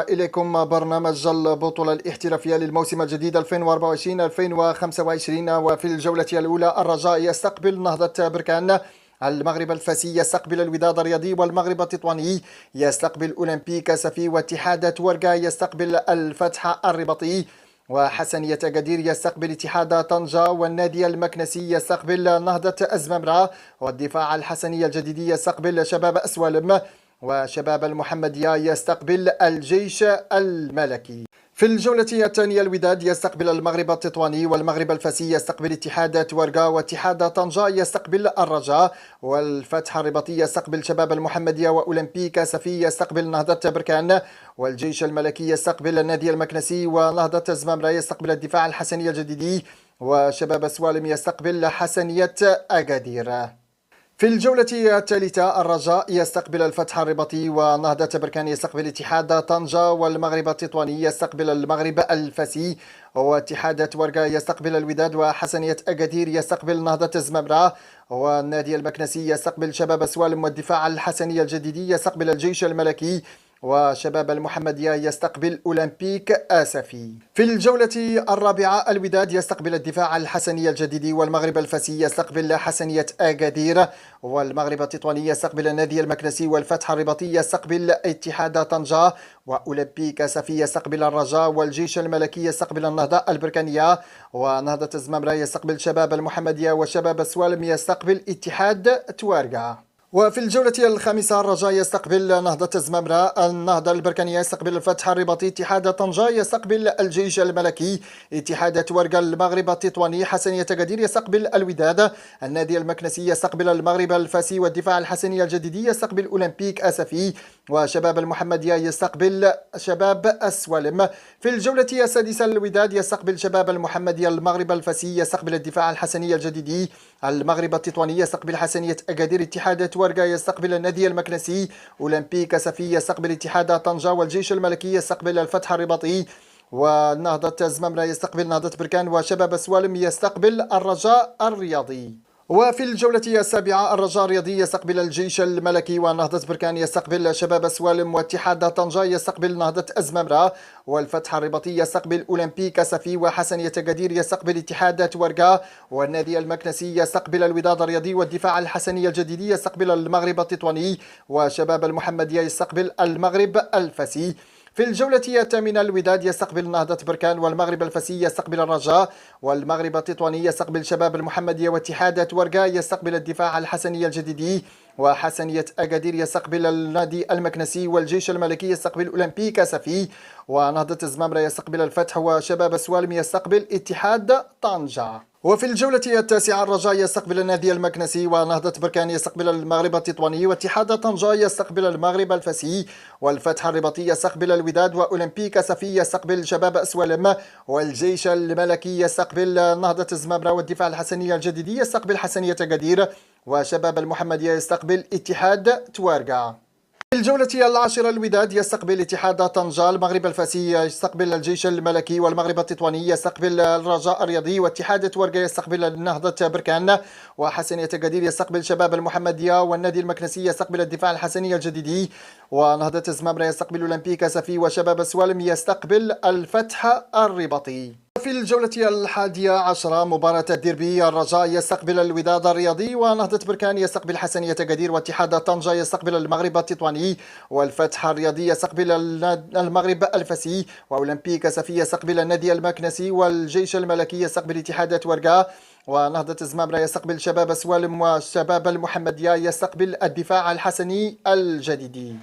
إليكم برنامج البطولة الاحترافية للموسم الجديد 2024-2025. وفي الجولة الأولى الرجاء يستقبل نهضة بركان، المغرب الفاسي يستقبل الوداد الرياضي، والمغرب التطواني يستقبل أولمبيك سفي، واتحاد تورقة يستقبل الفتح الرباطي، وحسنية أكادير يستقبل اتحاد طنجة، والنادي المكنسي يستقبل نهضة أزممرة، والدفاع الحسني الجديدي يستقبل شباب أسوالم، وشباب المحمدية يستقبل الجيش الملكي. في الجولة الثانية الوداد يستقبل المغرب التطواني، والمغرب الفاسي يستقبل اتحاد تورقة، واتحاد طنجة يستقبل الرجاء، والفتح الرباطي يستقبل شباب المحمدية، وأولمبيك سفي يستقبل نهضة بركان، والجيش الملكي يستقبل النادي المكنسي، ونهضة زمامرة يستقبل الدفاع الحسني الجديدي، وشباب سوالم يستقبل حسنية أكادير. في الجولة الثالثة الرجاء يستقبل الفتح الرباطي، ونهضة بركان يستقبل اتحاد طنجة، والمغرب التطواني يستقبل المغرب الفاسي، واتحاد تورقة يستقبل الوداد، وحسنية أكادير يستقبل نهضة زمامرة، والنادي المكنسي يستقبل شباب سوالم، والدفاع الحسني الجديدي يستقبل الجيش الملكي، وشباب المحمدية يستقبل أولمبيك آسفي. في الجولة الرابعة الوداد يستقبل الدفاع الحسني الجديدي، والمغرب الفاسي يستقبل حسنية أكادير، والمغرب التطواني يستقبل النادي المكنسي، والفتح الرباطي يستقبل اتحاد طنجة، وأولمبيك آسفي يستقبل الرجاء، والجيش الملكي يستقبل النهضة البركانية، ونهضة الزمامرة يستقبل شباب المحمدية، وشباب السوالم يستقبل اتحاد توارقة. وفي الجولة الخامسة الرجاء يستقبل نهضة زمامرة، النهضة البركانية يستقبل الفتح الرباطي، اتحاد طنجة يستقبل الجيش الملكي، اتحاد تورقة المغرب التطواني، حسنية أكادير يستقبل الوداد، النادي المكنسي يستقبل المغرب الفاسي، والدفاع الحسني الجديدي يستقبل أولمبيك آسفي، وشباب المحمدية يستقبل شباب السوالم. في الجولة السادسة الوداد يستقبل شباب المحمدية، المغرب الفاسي يستقبل الدفاع الحسني الجديدي، المغرب التطواني يستقبل حسنية أكادير، اتحاد تورقة يستقبل النادي المكنسي، أولمبيك سفي يستقبل اتحاد طنجة، والجيش الملكي يستقبل الفتح الرباطي، ونهضة زمامرة يستقبل نهضة بركان، وشباب سوالم يستقبل الرجاء الرياضي. وفي الجولة السابعة الرجاء الرياضي يستقبل الجيش الملكي، ونهضة بركان يستقبل شباب سوالم، واتحاد طنجة يستقبل نهضة أزممرة، والفتح الرباطي يستقبل أولمبيك سفي، وحسنية أكادير يستقبل اتحاد تورقة، والنادي المكنسي يستقبل الوداد الرياضي، والدفاع الحسني الجديدي يستقبل المغرب التطواني، وشباب المحمدية يستقبل المغرب الفاسي. في الجولة الثامنة الوداد يستقبل نهضة بركان، والمغرب الفاسي يستقبل الرجاء، والمغرب التطواني يستقبل شباب المحمدية، واتحاد تورقة يستقبل الدفاع الحسني الجديدي، وحسنية أكادير يستقبل النادي المكنسي، والجيش الملكي يستقبل أولمبيك سفي، ونهضة زمامرة يستقبل الفتح، وشباب سوالم يستقبل اتحاد طنجة. وفي الجولة التاسعة الرجاء يستقبل النادي المكنسي، ونهضة بركان يستقبل المغرب التطواني، واتحاد طنجة يستقبل المغرب الفاسي، والفتح الرباطي يستقبل الوداد، وأولمبيك سفي يستقبل شباب أسوالم، والجيش الملكي يستقبل نهضة زمامرة، والدفاع الحسني الجديدي يستقبل حسنية أكادير، وشباب المحمدية يستقبل اتحاد توارقة. في الجولة العاشرة الوداد يستقبل اتحاد طنجة، المغرب الفاسي يستقبل الجيش الملكي، والمغرب التطواني يستقبل الرجاء الرياضي، واتحاد تورقة يستقبل نهضة بركان، وحسنية أكادير يستقبل شباب المحمدية، والنادي المكنسي يستقبل الدفاع الحسني الجديدي، ونهضة زمامرة يستقبل أولمبيك سفي، وشباب سوالم يستقبل الفتح الرباطي. في الجولة الحادية عشرة مباراة الديربي، الرجاء يستقبل الوداد الرياضي، ونهضة بركان يستقبل حسنية أكادير، واتحاد طنجة يستقبل المغرب التطواني، والفتح الرياضي يستقبل المغرب الفاسي، وأولمبيك سفي يستقبل النادي المكنسي، والجيش الملكي يستقبل اتحاد تورقة، ونهضة زمامرة يستقبل شباب سوالم، وشباب المحمدية يستقبل الدفاع الحسني الجديدي.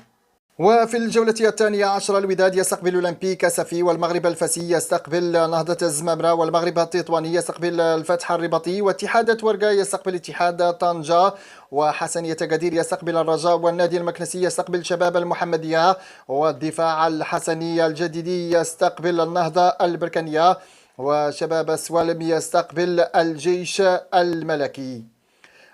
وفي الجولة الثانية عشرة الوداد يستقبل أولمبيك سفي، والمغرب الفاسي يستقبل نهضة زمامرة، والمغرب التطواني يستقبل الفتح الرباطي، واتحاد تورقة يستقبل اتحاد طنجة، وحسنية أكادير يستقبل الرجاء، والنادي المكنسي يستقبل شباب المحمدية، والدفاع الحسني الجديدي يستقبل النهضة البركانية، وشباب سوالم يستقبل الجيش الملكي.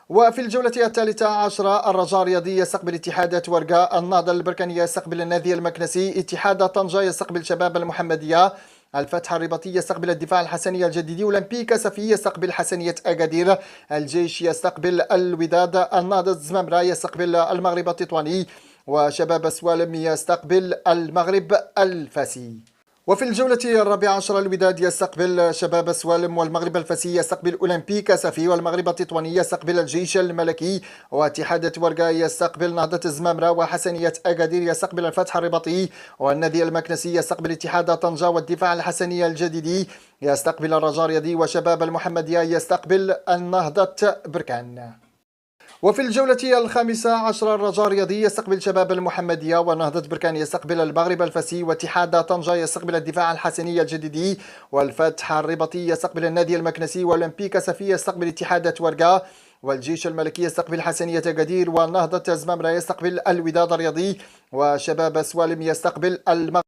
وفي الجولة الثالثة عشرة الرجاء الرياضي يستقبل اتحاد تورقة، النهضة البركانية يستقبل النادي المكنسي، اتحاد طنجة يستقبل شباب المحمدية، الفتح الرباطي يستقبل الدفاع الحسني الجديدي، أولمبيك سفي يستقبل حسنية أكادير، الجيش يستقبل الوداد، النهضة زمامرة يستقبل المغرب التطواني، وشباب سوالم يستقبل المغرب الفاسي. وفي الجولة الرابعة عشر الوداد يستقبل شباب سوالم، والمغرب الفاسي يستقبل أولمبيك سفي، والمغرب التطواني يستقبل الجيش الملكي، واتحاد تورقا يستقبل نهضة الزمامرة، وحسنية أكادير يستقبل الفتح الرباطي، والنادي المكنسي يستقبل اتحاد طنجة، والدفاع الحسني الجديدي يستقبل الرجاء الرياضي، وشباب المحمدية يستقبل النهضة بركان. وفي الجولة الخامسة عشر الرجاء الرياضي يستقبل شباب المحمدية، ونهضة بركان يستقبل المغرب الفاسي، واتحاد طنجة يستقبل الدفاع الحسني الجديدي، والفتح الرباطي يستقبل النادي المكنسي، والأولمبيك سفي يستقبل اتحاد تورقا، والجيش الملكي يستقبل حسنية أكادير، ونهضة الزمامرة يستقبل الوداد الرياضي، وشباب سوالم يستقبل المغرب